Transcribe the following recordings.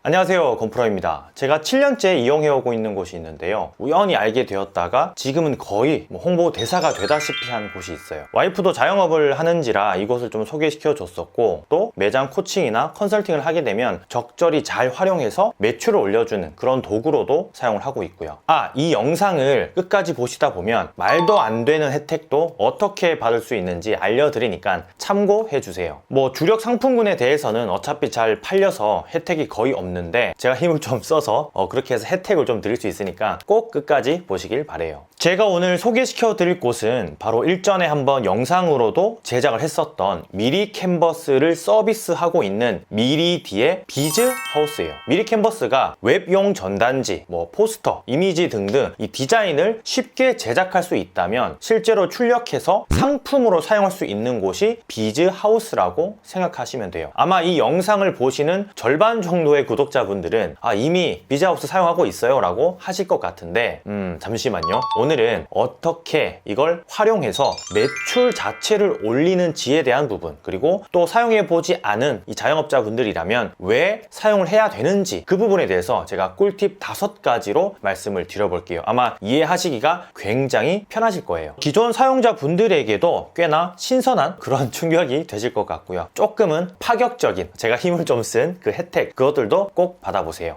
안녕하세요, 건프로입니다. 제가 7년째 이용해오고 있는 곳이 있는데요, 우연히 알게 되었다가 지금은 거의 홍보 대사가 되다시피 한 곳이 있어요. 와이프도 자영업을 하는지라 이곳을 좀 소개시켜 줬었고, 또 매장 코칭이나 컨설팅을 하게 되면 적절히 잘 활용해서 매출을 올려주는 그런 도구로도 사용을 하고 있고요. 이 영상을 끝까지 보시다 보면 말도 안 되는 혜택도 어떻게 받을 수 있는지 알려드리니까 참고해 주세요. 주력 상품군에 대해서는 어차피 잘 팔려서 혜택이 거의 없는데 제가 힘을 좀 써서 그렇게 해서 혜택을 좀 드릴 수 있으니까 꼭 끝까지 보시길 바래요. 제가 오늘 소개시켜 드릴 곳은 바로 일전에 한번 영상으로도 제작을 했었던 미리 캔버스를 서비스하고 있는 미리디의 비즈하우스예요. 미리 캔버스가 웹용 전단지, 포스터, 이미지 등등 이 디자인을 쉽게 제작할 수 있다면 실제로 출력해서 상품으로 사용할 수 있는 곳이 비즈하우스라고 생각하시면 돼요. 아마 이 영상을 보시는 절반 정도의 구독자분들은 이미 비즈하우스 사용하고 있어요 라고 하실 것 같은데 잠시만요. 오늘은 어떻게 이걸 활용해서 매출 자체를 올리는지에 대한 부분, 그리고 또 사용해보지 않은 이 자영업자분들이라면 왜 사용을 해야 되는지 그 부분에 대해서 제가 꿀팁 5가지로 말씀을 드려볼게요. 아마 이해하시기가 굉장히 편하실 거예요. 기존 사용자분들에게도 꽤나 신선한 그런 충격이 되실 것 같고요. 조금은 파격적인, 제가 힘을 좀 쓴 그 혜택, 그것들도 꼭 받아보세요.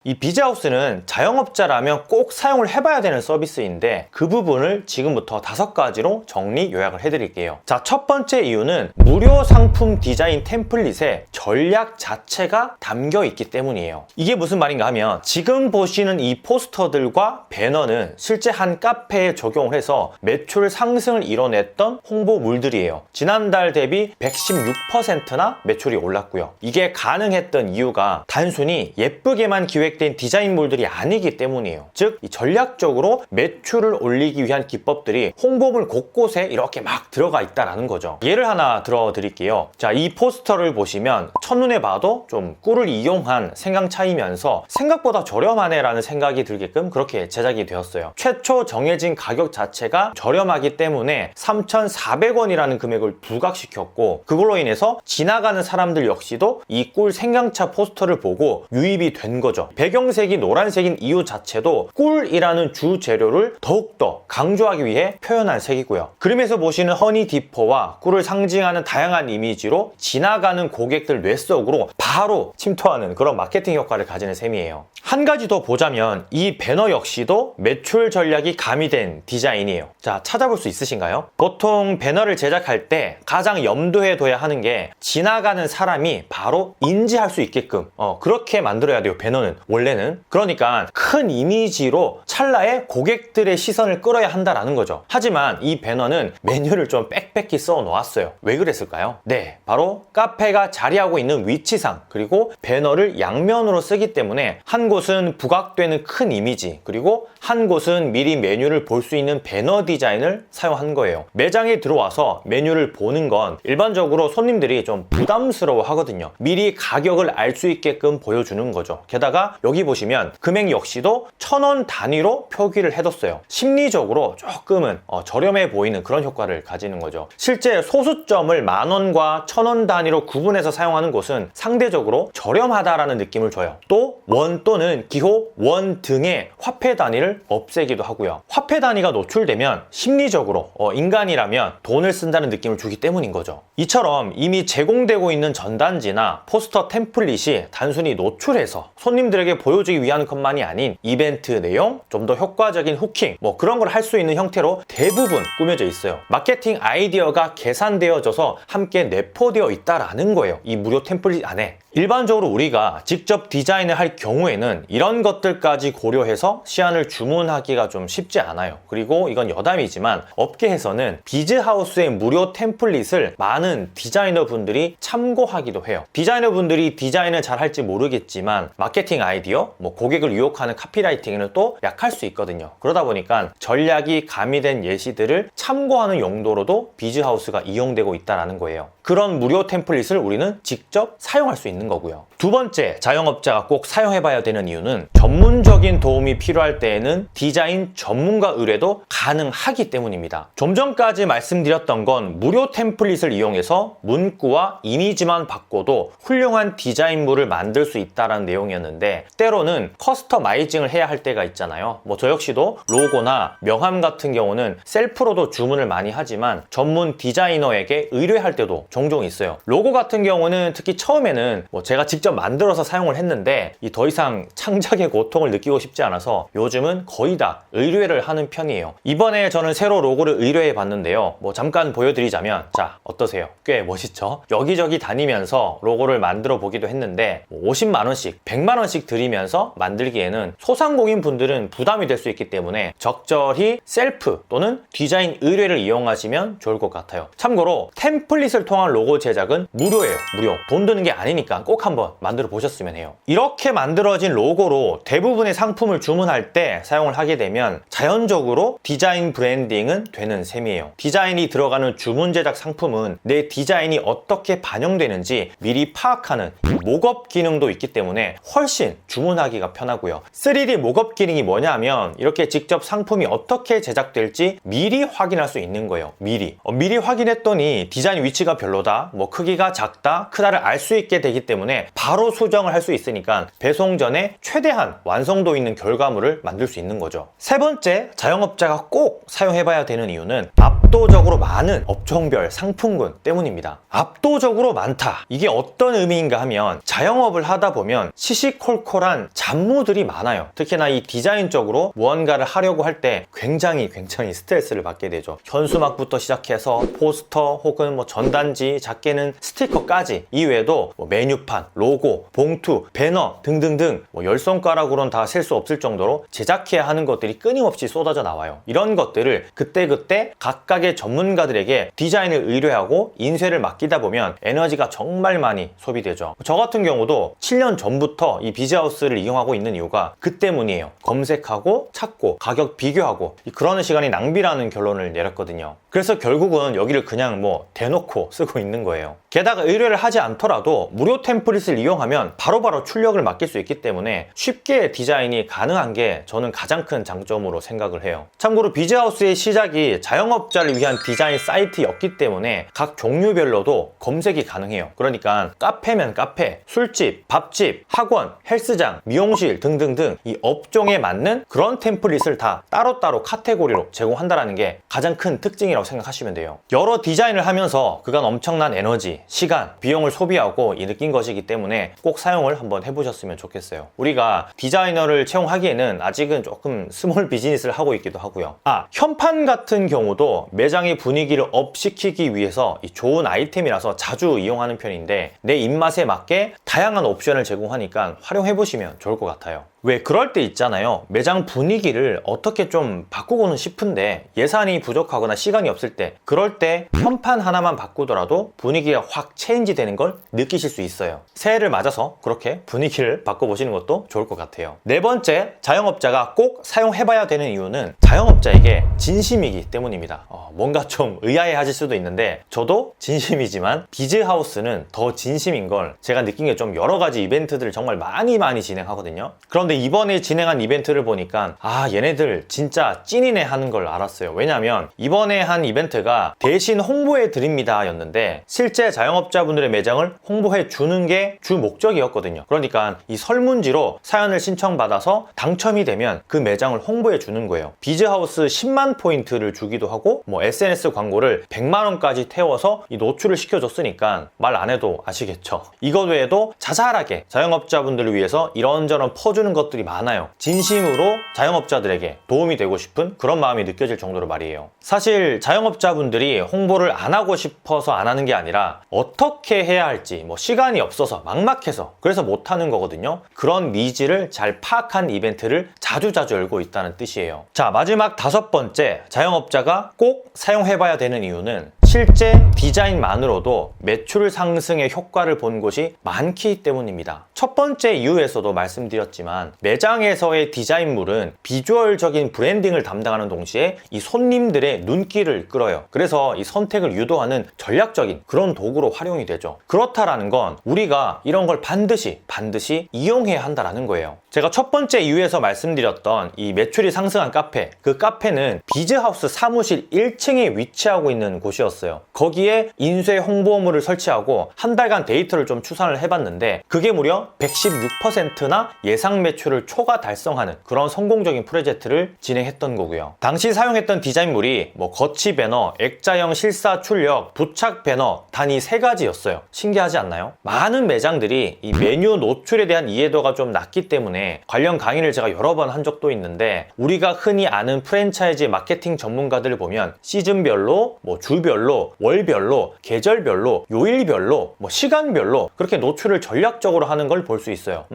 이 비즈하우스는 자영업자라면 꼭 사용을 해봐야 되는 서비스인데 그 부분을 지금부터 5가지로 정리 요약을 해드릴게요. 자, 첫 번째 이유는 무료 상품 디자인 템플릿에 전략 자체가 담겨 있기 때문이에요. 이게 무슨 말인가 하면 지금 보시는 이 포스터들과 배너는 실제 한 카페에 적용을 해서 매출 상승을 이뤄냈던 홍보물들이에요. 지난달 대비 116%나 매출이 올랐고요. 이게 가능했던 이유가 단순히 예쁘게만 기획된 디자인물들이 아니기 때문이에요. 즉, 이 전략적으로 매출을 올리기 위한 기법들이 홍보물 곳곳에 이렇게 막 들어가 있다는 거죠. 예를 하나 들어 드릴게요. 자, 이 포스터를 보시면 첫눈에 봐도 좀 꿀을 이용한 생강 차이면서 생각보다 저렴하네 라는 생각이 들게끔 그렇게 제작이 되었어요. 최초 정해진 가격 자체가 저렴하기 때문에 3,400원이라는 금액을 부각시켰고, 그걸로 인해서 지나가는 사람들 역시도 이 꿀 생강차 포스터를 보고 유입이 된 거죠. 배경색이 노란색인 이유 자체도 꿀이라는 주 재료를 더욱더 강조하기 위해 표현한 색이고요. 그림에서 보시는 허니 디퍼와 꿀을 상징하는 다양한 이미지로 지나가는 고객들 뇌 속으로 바로 침투하는 그런 마케팅 효과를 가지는 셈이에요. 한 가지 더 보자면 이 배너 역시도 매출 전략이 가미된 디자인이에요. 자, 찾아볼 수 있으신가요? 보통 배너를 제작할 때 가장 염두에 둬야 하는 게 지나가는 사람이 바로 인지할 수 있게끔 그렇게 만들어야 돼요, 배너는. 원래는. 그러니까 큰 이미지로 찰나에 고객들의 시선을 끌어야 한다라는 거죠. 하지만 이 배너는 메뉴를 좀 빽빽히 써 놓았어요. 왜 그랬을까요? 네, 바로 카페가 자리하고 있는 위치상, 그리고 배너를 양면으로 쓰기 때문에 한 곳은 부각되는 큰 이미지, 그리고 한 곳은 미리 메뉴를 볼 수 있는 배너 디자인을 사용한 거예요. 매장에 들어와서 메뉴를 보는 건 일반적으로 손님들이 좀 부담스러워 하거든요. 미리 가격을 알 수 있게끔 보여주는 거죠. 게다가 여기 보시면 금액 역시도 1,000원 단위로 표기를 해뒀어요. 심리적으로 조금은 저렴해 보이는 그런 효과를 가지는 거죠. 실제 소수점을 10,000원과 1,000원 단위로 구분해서 사용하는 곳은 상대적으로 저렴하다라는 느낌을 줘요. 또 원 또는 기호, 원 등의 화폐 단위를 없애기도 하고요. 화폐 단위가 노출되면 심리적으로 인간이라면 돈을 쓴다는 느낌을 주기 때문인 거죠. 이처럼 이미 제공되고 있는 전단지나 포스터 템플릿이 단순히 노출해서 손님들에게 보여주기 위한 것만이 아닌 이벤트 내용, 좀 더 효과적인 후킹, 그런 걸 할 수 있는 형태로 대부분 꾸며져 있어요. 마케팅 아이디어가 계산되어져서 함께 내포되어 있다라는 거예요, 이 무료 템플릿 안에. 일반적으로 우리가 직접 디자인을 할 경우에는 이런 것들까지 고려해서 시안을 주문하기가 좀 쉽지 않아요. 그리고 이건 여담이지만 업계에서는 비즈하우스의 무료 템플릿을 많은 디자이너분들이 참고하기도 해요. 디자이너분들이 디자인을 잘 할지 모르겠지만 마케팅 아이디어, 고객을 유혹하는 카피라이팅에는 또 약할 수 있거든요. 그러다 보니까 전략이 가미된 예시들을 참고하는 용도로도 비즈하우스가 이용되고 있다는 거예요. 그런 무료 템플릿을 우리는 직접 사용할 수 있는 거고요. 두 번째, 자영업자가 꼭 사용해봐야 되는 이유는 전문적인 도움이 필요할 때에는 디자인 전문가 의뢰도 가능하기 때문입니다. 좀 전까지 말씀드렸던 건 무료 템플릿을 이용해서 문구와 이미지만 바꿔도 훌륭한 디자인물을 만들 수 있다는 내용이었는데, 때로는 커스터마이징을 해야 할 때가 있잖아요. 저 역시도 로고나 명함 같은 경우는 셀프로도 주문을 많이 하지만 전문 디자이너에게 의뢰할 때도 종종 있어요. 로고 같은 경우는 특히 처음에는 제가 직접 만들어서 사용을 했는데 더 이상 창작의 고통을 느끼고 싶지 않아서 요즘은 거의 다 의뢰를 하는 편이에요. 이번에 저는 새로 로고를 의뢰해 봤는데요. 잠깐 보여드리자면, 자, 어떠세요? 꽤 멋있죠? 여기저기 다니면서 로고를 만들어 보기도 했는데 50만 원씩, 100만 원씩 들이면서 만들기에는 소상공인 분들은 부담이 될 수 있기 때문에 적절히 셀프 또는 디자인 의뢰를 이용하시면 좋을 것 같아요. 참고로 템플릿을 통한 로고 제작은 무료예요. 무료. 돈 드는 게 아니니까 꼭 한번 만들어 보셨으면 해요. 이렇게 만들어진 로고로 대부분의 상품을 주문할 때 사용을 하게 되면 자연적으로 디자인 브랜딩은 되는 셈이에요. 디자인이 들어가는 주문 제작 상품은 내 디자인이 어떻게 반영되는지 미리 파악하는 목업 기능도 있기 때문에 훨씬 주문하기가 편하고요. 3D 목업 기능이 뭐냐면 이렇게 직접 상품이 어떻게 제작될지 미리 확인할 수 있는 거예요. 미리 확인했더니 디자인 위치가 별로다, 크기가 작다, 크다를 알 수 있게 되기 때문에 바로 수정을 할 수 있으니까 배송 전에 최대한 완성도 있는 결과물을 만들 수 있는 거죠. 세 번째, 자영업자가 꼭 사용해봐야 되는 이유는 압도적으로 많은 업종별 상품군 때문입니다. 압도적으로 많다. 이게 어떤 의미인가 하면 자영업을 하다 보면 시시콜콜한 잡무들이 많아요. 특히나 이 디자인적으로 무언가를 하려고 할 때 굉장히 스트레스를 받게 되죠. 현수막부터 시작해서 포스터 혹은 전단지, 작게는 스티커까지 이외에도 메뉴판, 로고, 봉투, 배너 등등등 10손가락으로는 다 셀 수 없을 정도로 제작해야 하는 것들이 끊임없이 쏟아져 나와요. 이런 것들을 그때그때 각각의 전문가들에게 디자인을 의뢰하고 인쇄를 맡기다 보면 에너지가 정말 많이 소비되죠. 저 같은 경우도 7년 전부터 이 비즈하우스를 이용하고 있는 이유가 그 때문이에요. 검색하고 찾고 가격 비교하고 그러는 시간이 낭비라는 결론을 내렸거든요. 그래서 결국은 여기를 그냥 대놓고 쓰고 있는 거예요. 게다가 의뢰를 하지 않더라도 무료 템플릿을 이용하면 바로바로 출력을 맡길 수 있기 때문에 쉽게 디자인이 가능한 게 저는 가장 큰 장점으로 생각을 해요. 참고로 비즈하우스의 시작이 자영업자를 위한 디자인 사이트였기 때문에 각 종류별로도 검색이 가능해요. 그러니까 카페면 카페, 술집, 밥집, 학원, 헬스장, 미용실 등등등 이 업종에 맞는 그런 템플릿을 다 따로따로 카테고리로 제공한다는 게 가장 큰 특징이라고 생각하시면 돼요. 여러 디자인을 하면서 그간 엄청난 에너지, 시간, 비용을 소비하고 느낀 것이기 때문에 꼭 사용을 한번 해보셨으면 좋겠어요. 우리가 디자이너를 채용하기에는 아직은 조금 스몰 비즈니스를 하고 있기도 하고요. 현판 같은 경우도 매장의 분위기를 업시키기 위해서 좋은 아이템이라서 자주 이용하는 편인데 내 입맛에 맞게 다양한 옵션을 제공하니까 활용해보시면 좋을 것 같아요. 왜 그럴 때 있잖아요. 매장 분위기를 어떻게 좀 바꾸고는 싶은데 예산이 부족하거나 시간이 없을 때, 그럴 때 현판 하나만 바꾸더라도 분위기가 확 체인지 되는 걸 느끼실 수 있어요. 새해를 맞아서 그렇게 분위기를 바꿔보시는 것도 좋을 것 같아요. 네 번째, 자영업자가 꼭 사용해봐야 되는 이유는 자영업자에게 진심이기 때문입니다. 뭔가 좀 의아해 하실 수도 있는데 저도 진심이지만 비즈하우스는 더 진심인 걸 제가 느낀 게 좀 여러 가지 이벤트들을 정말 많이 진행하거든요. 그런데 이번에 진행한 이벤트를 보니까 얘네들 진짜 찐이네 하는 걸 알았어요. 왜냐면 이번에 한 이벤트가 대신 홍보해 드립니다 였는데 실제 자영업자분들의 매장을 홍보해 주는 게 주 목적이었거든요. 그러니까 이 설문지로 사연을 신청받아서 당첨이 되면 그 매장을 홍보해 주는 거예요. 비즈하우스 10만 포인트를 주기도 하고 SNS 광고를 100만 원까지 태워서 이 노출을 시켜줬으니까 말 안 해도 아시겠죠. 이것 외에도 자잘하게 자영업자분들을 위해서 이런저런 퍼주는 것들이 많아요. 진심으로 자영업자들에게 도움이 되고 싶은 그런 마음이 느껴질 정도로 말이에요. 사실 자영업자분들이 홍보를 안 하고 싶어서 안 하는 게 아니라 어떻게 해야 할지 시간이 없어서 막막해서 그래서 못 하는 거거든요. 그런 니즈를 잘 파악한 이벤트를 자주자주 열고 있다는 뜻이에요. 자, 마지막 5번째, 자영업자가 꼭 사용해봐야 되는 이유는 실제 디자인만으로도 매출 상승의 효과를 본 곳이 많기 때문입니다. 첫 번째 이유에서도 말씀드렸지만 매장에서의 디자인물은 비주얼적인 브랜딩을 담당하는 동시에 이 손님들의 눈길을 끌어요. 그래서 이 선택을 유도하는 전략적인 그런 도구로 활용이 되죠. 그렇다라는 건 우리가 이런 걸 반드시 이용해야 한다라는 거예요. 제가 첫 번째 이유에서 말씀드렸던 이 매출이 상승한 카페, 그 카페는 비즈하우스 사무실 1층에 위치하고 있는 곳이었어요. 거기에 인쇄 홍보물을 설치하고 한 달간 데이터를 좀 추산을 해봤는데 그게 무려 116%나 예상 매출을 초과 달성하는 그런 성공적인 프로젝트를 진행했던 거고요. 당시 사용했던 디자인물이 뭐 거치 배너, 액자형 실사 출력, 부착 배너 단 이 3가지였어요. 신기하지 않나요? 많은 매장들이 이 메뉴 노출에 대한 이해도가 좀 낮기 때문에 관련 강의를 제가 여러 번 한 적도 있는데 우리가 흔히 아는 프랜차이즈 마케팅 전문가들을 보면 시즌별로, 뭐 주별로, 월별로, 계절별로, 요일별로, 뭐 시간별로 그렇게 노출을 전략적으로 하는 걸 볼 수 있어요.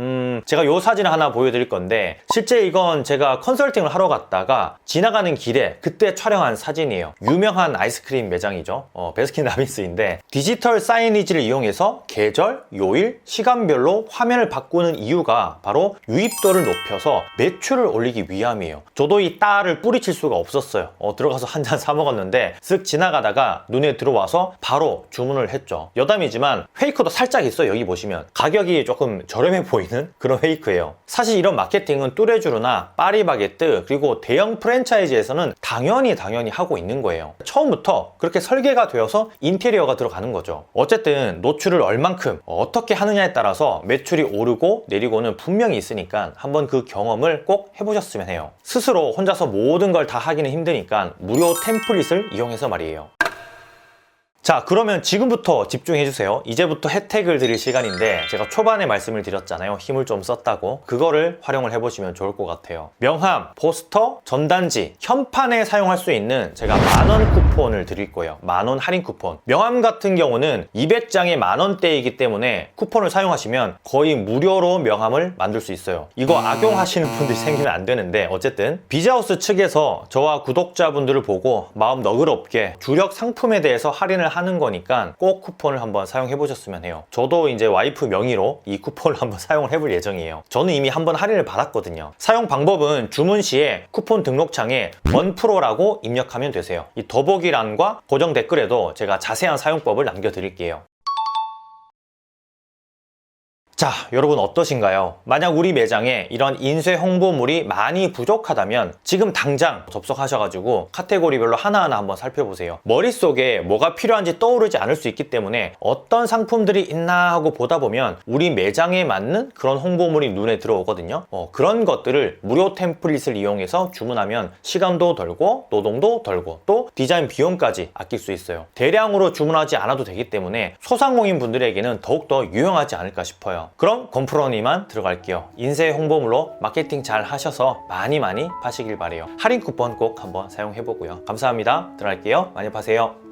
제가 요 사진을 하나 보여드릴 건데 실제 이건 제가 컨설팅을 하러 갔다가 지나가는 길에 그때 촬영한 사진이에요. 유명한 아이스크림 매장이죠. 베스킨라빈스인데 디지털 사이니지를 이용해서 계절, 요일, 시간별로 화면을 바꾸는 이유가 바로 유입도를 높여서 매출을 올리기 위함이에요. 저도 이 따를 뿌리칠 수가 없었어요. 들어가서 한 잔 사 먹었는데 쓱 지나가다가 눈에 들어와서 바로 주문을 했죠. 여담이지만 페이크도 살짝 있어요. 여기 보시면 가격이 조금 저렴해 보이는 그런 페이크예요. 사실 이런 마케팅은 뚜레쥬르나 파리바게뜨 그리고 대형 프랜차이즈에서는 당연히 하고 있는 거예요. 처음부터 그렇게 설계가 되어서 인테리어가 들어가는 거죠. 어쨌든 노출을 얼만큼 어떻게 하느냐에 따라서 매출이 오르고 내리고는 분명히 있으니까 한번 그 경험을 꼭 해보셨으면 해요. 스스로 혼자서 모든 걸 다 하기는 힘드니까 무료 템플릿을 이용해서 말이에요. 자, 그러면 지금부터 집중해주세요. 이제부터 혜택을 드릴 시간인데 제가 초반에 말씀을 드렸잖아요. 힘을 좀 썼다고. 그거를 활용을 해보시면 좋을 것 같아요. 명함, 포스터, 전단지, 현판에 사용할 수 있는 제가 만원 쿠폰을 드릴 거예요. 만원 할인 쿠폰. 명함 같은 경우는 200장에 만원대이기 때문에 쿠폰을 사용하시면 거의 무료로 명함을 만들 수 있어요. 이거 악용하시는 분들이 생기면 안 되는데 어쨌든 비즈하우스 측에서 저와 구독자분들을 보고 마음 너그럽게 주력 상품에 대해서 할인을 하는 거니까 꼭 쿠폰을 한번 사용해 보셨으면 해요. 저도 이제 와이프 명의로 이 쿠폰을 한번 사용을 해볼 예정이에요. 저는 이미 한번 할인을 받았거든요. 사용 방법은 주문 시에 쿠폰 등록창에 원프로라고 입력하면 되세요. 이 더보기란과 고정 댓글에도 제가 자세한 사용법을 남겨드릴게요. 자, 여러분 어떠신가요? 만약 우리 매장에 이런 인쇄 홍보물이 많이 부족하다면 지금 당장 접속하셔가지고 카테고리별로 하나하나 한번 살펴보세요. 머릿속에 뭐가 필요한지 떠오르지 않을 수 있기 때문에 어떤 상품들이 있나 하고 보다 보면 우리 매장에 맞는 그런 홍보물이 눈에 들어오거든요. 그런 것들을 무료 템플릿을 이용해서 주문하면 시간도 덜고 노동도 덜고 또 디자인 비용까지 아낄 수 있어요. 대량으로 주문하지 않아도 되기 때문에 소상공인 분들에게는 더욱더 유용하지 않을까 싶어요. 그럼 건프로니만 들어갈게요. 인쇄 홍보물로 마케팅 잘 하셔서 많이 파시길 바래요. 할인 쿠폰 꼭 한번 사용해보고요. 감사합니다. 들어갈게요. 많이 파세요.